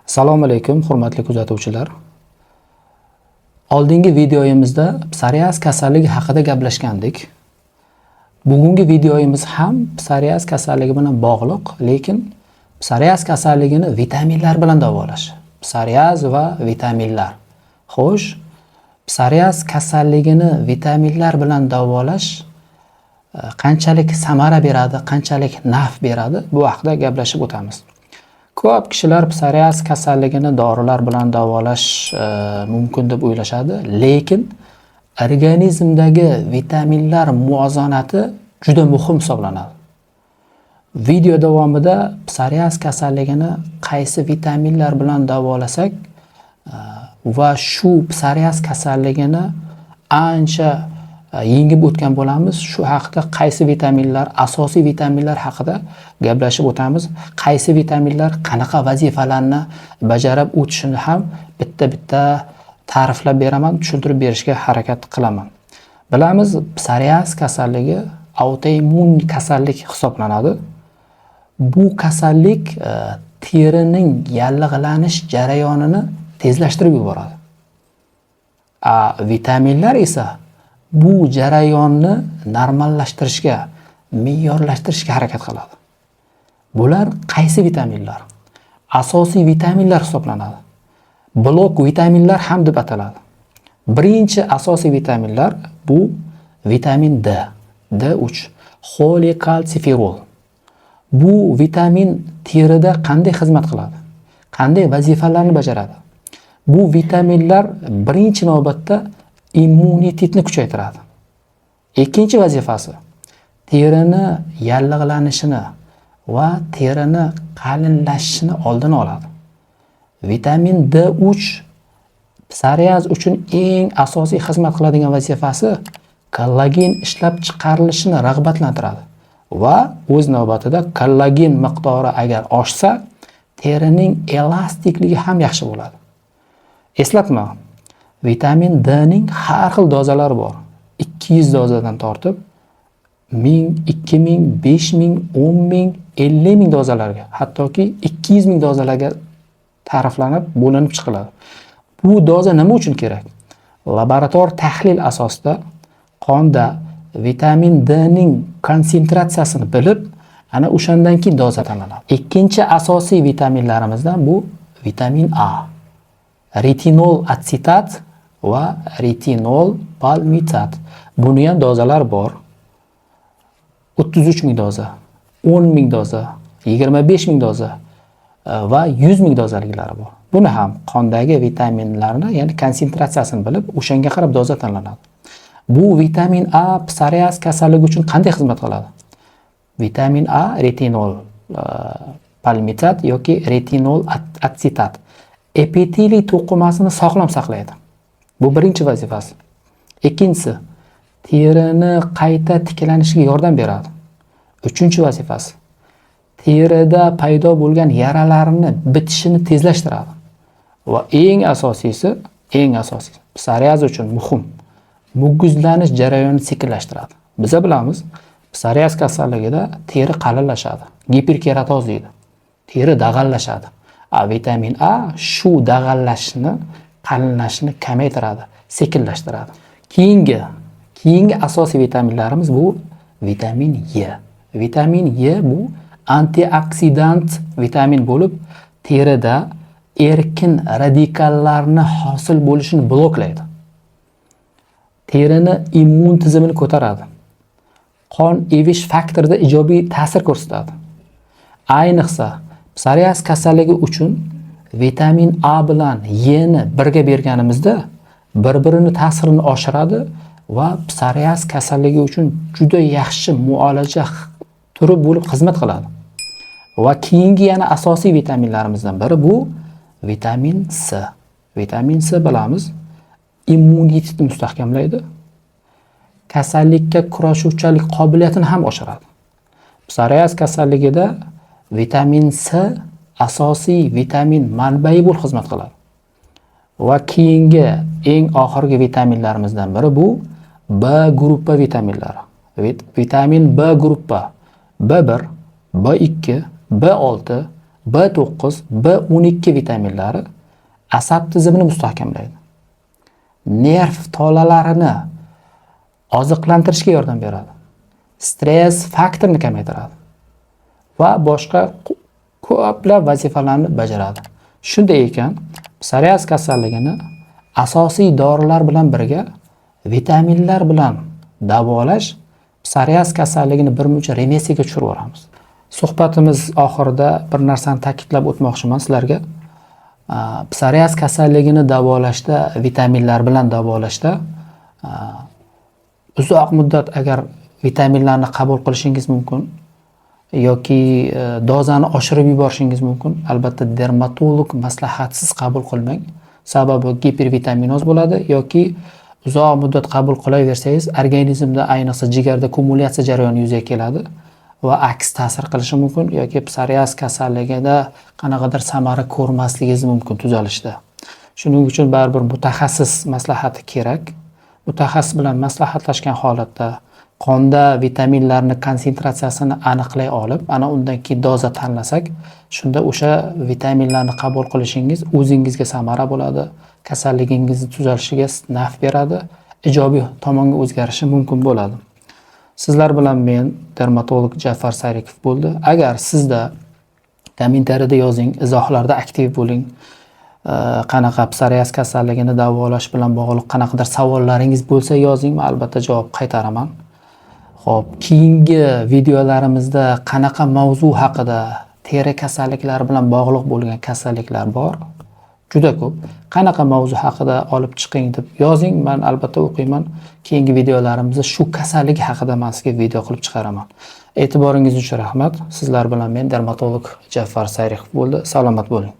Assalomu alaykum, hurmatli kuzatuvchilar. Oldingi videoyimizda psoriaz kasalligi haqida gaplashgandik. Bugungi videoyimiz ham psoriaz kasalligi bilan bog'liq, lekin psoriaz kasalligini vitaminlar bilan davolash. Psoriaz va vitaminlar. Xo'sh, psoriaz kasalligini vitaminlar bilan davolash qanchalik samara beradi, qanchalik naf beradi, bu haqida gaplashib o'tamiz. Ko'p kishilar psoriaz kasalligini dorilar bilan davolash mumkin deb o'ylashadi, lekin organizmdagi vitaminlar muvozanati juda muhim hisoblanadi. Video davomida psoriaz kasalligini qaysi vitaminlar bilan davolasak va shu psoriaz kasalligini ancha yengib o'tgan bo'lamiz. Shu haqida qaysi vitaminlar, asosiy vitaminlar haqida gaplashib o'tamiz. Qaysi vitaminlar qanaqa vazifalarni bajarib o'tishini ham bitta-bitta ta'riflab beraman, tushuntirib berishga harakat qilaman. Bilamiz, psoriaz kasalligi autoimmun kasallik hisoblanadi. Bu kasallik terining yallig'lanish jarayonini tezlashtirib yuboradi. Vitaminlar esa bu jarayonni normallashtirishga, me'yorlashtirishga harakat qiladi. Bular qaysi vitaminlar? Asosiy vitaminlar hisoblanadi. Blok vitaminlar ham deb ataladi. Birinchi asosiy vitaminlar bu vitamin D, D3, xolikalsifirol. Bu vitamin terida qanday xizmat qiladi? Qanday vazifalarni bajaradi? Bu vitaminlar birinchi navbatda immunitetni kuchaytiradi. Ikkinchi vazifasi terini yallig'lanishini va terini qalinlashishini oldini oladi. Vitamin D3 psoriaz uchun eng asosiy xizmat qiladigan vazifasi kollagen ishlab chiqarilishini rag'batlantiradi va o'z navbatida kollagen miqdori agar oshsa, terining elastikligi ham yaxshi bo'ladi. Eslatma, vitamin D ning har xil dozalari bor. 200 dozadan tortib 1000, 2000, 5000, 10000, 50000 dozalarga, hattoki 200000 dozalarga ta'riflanib, bo'linib chiqiladi. Bu doza nima uchun kerak? Laborator tahlil asosida qonda vitamin D ning konsentratsiyasini bilib, ana o'shandan keyin doza tanlanadi. Ikkinchi asosiy vitaminlarimizdan bu vitamin A. Retinol asetat va retinol palmitat. Buni ham dozalar bor. 33000 doza, 10000 doza, 25000 doza va 100000 dozaliklari bor. Buni ham qondagi vitaminlarni, ya'ni konsentratsiyasini bilib, o'shanga qarab doza tanlanadi. Bu vitamin A psoriaz kasalligi uchun qanday xizmat qiladi? Vitamin A retinol palmitat yoki retinol asetat epiteliy to'qimasini sog'lom saqlaydi. Bu birinchi vazifasi. Ikkinchisi, terini qayta tiklanishiga yordam beradi. Uchinchi vazifasi, terida paydo bo'lgan yaralarni bitishini tezlashtiradi. Va eng asosiysi, psoriaz uchun muhim, mugguzlanish jarayonini sekinlashtiradi. Biz bilamiz, psoriaz kasalligida teri qalinlashadi, giperkeratoz deydi. Teri dag'allashadi. Vitamin A shu dag'allashni, qalinlashni kamaytiradi, sekinlashtiradi. Keyingi asosiy vitaminlarimiz bu vitamin E. Vitamin E bu antioksidant vitamin bo'lib, terida erkin radikallarni hosil bo'lishini bloklaydi. Terini immun tizimini ko'taradi. Qon evish faktorida ijobiy ta'sir ko'rsatadi. Ayniqsa psoriaz kasalligi uchun vitamin A bilan E ni birga berganimizda bir-birini ta'sirini oshiradi va psoriaz kasalligi uchun juda yaxshi muolaja turi bo'lib xizmat qiladi. Va keyingi yana asosiy vitaminlarimizdan biri bu vitamin C. Vitamin C bilamiz, immunitetni mustahkamlaydi. Kasallikka kurashuvchilik qobiliyatini ham oshiradi. Psoriaz kasalligida vitamin C asosiy vitamin manbai bo'lib xizmat qiladi. Va keyingi eng oxirgi vitaminlarimizdan biri bu B guruhi vitaminlari. Vitamin B guruhi B1, B2, B6, B9, B12 vitaminlari asab tizimini mustahkamlaydi. Nerv tolalarini oziqlantirishga yordam beradi. Stress faktorini kamaytiradi va boshqa ko'plab vazifalarni bajaradi. Shunday ekan, psoriaz kasalligini asosiy dorilar bilan birga vitaminlar bilan davolash psoriaz kasalligini birmuncha remisiyaga tushirib yuboramiz. Suhbatimiz oxirida bir narsani ta'kidlab o'tmoqchiman sizlarga. Psoriaz kasalligini davolashda, vitaminlar bilan davolashda uzoq muddat agar vitaminlarni qabul qilishingiz mumkin yoki dozani oshirib yuborishingiz mumkin. Albatta dermatolog maslahatsiz qabul qilmang. Sababi gipervitaminoz bo'ladi yoki uzoq muddat qabul qilaversangiz organizmda, ayniqsa jigarda kumulyatsiya jarayoni yuzaga keladi va aks ta'sir qilishi mumkin yoki psoriaz kasalligida qanaqadir samara ko'rmasligingiz mumkin tuzalishda. Shuning uchun baribir mutaxassis maslahati kerak. Mutaxassis bilan maslahatlashgan holatda qonda vitaminlarni konsentratsiyasini aniqlay olib, ana undan keyin doza tanlasak, shunda o'sha vitaminlarni qabul qilishingiz o'zingizga samara bo'ladi, kasalligingizni tuzalishiga naf beradi, ijobiy tomonga o'zgarishi mumkin bo'ladi. Sizlar bilan men dermatolog Jafar Sarikov bo'ldi. Agar sizda kommentariyada yozing, izohlarda aktiv bo'ling. Qanaqa psoriaz kasalligini davolash bilan bog'liq qanaqadir savollaringiz bo'lsa yozing, men albatta javob qaytaraman. Xo'p, keyingi videolarimizda qanaqa mavzu haqida, teri kasalliklari bilan bog'liq bo'lgan kasalliklar bor, juda ko'p. Qanaqa mavzu haqida olib chiqing deb yozing, men albatta o'qiyman. Keyingi videolarimizda shu kasallik haqida men sizga video qilib chiqaraman. E'tiboringiz uchun rahmat. Sizlar bilan men dermatolog Jafar Sarikov bo'ldi. Salomat bo'ling.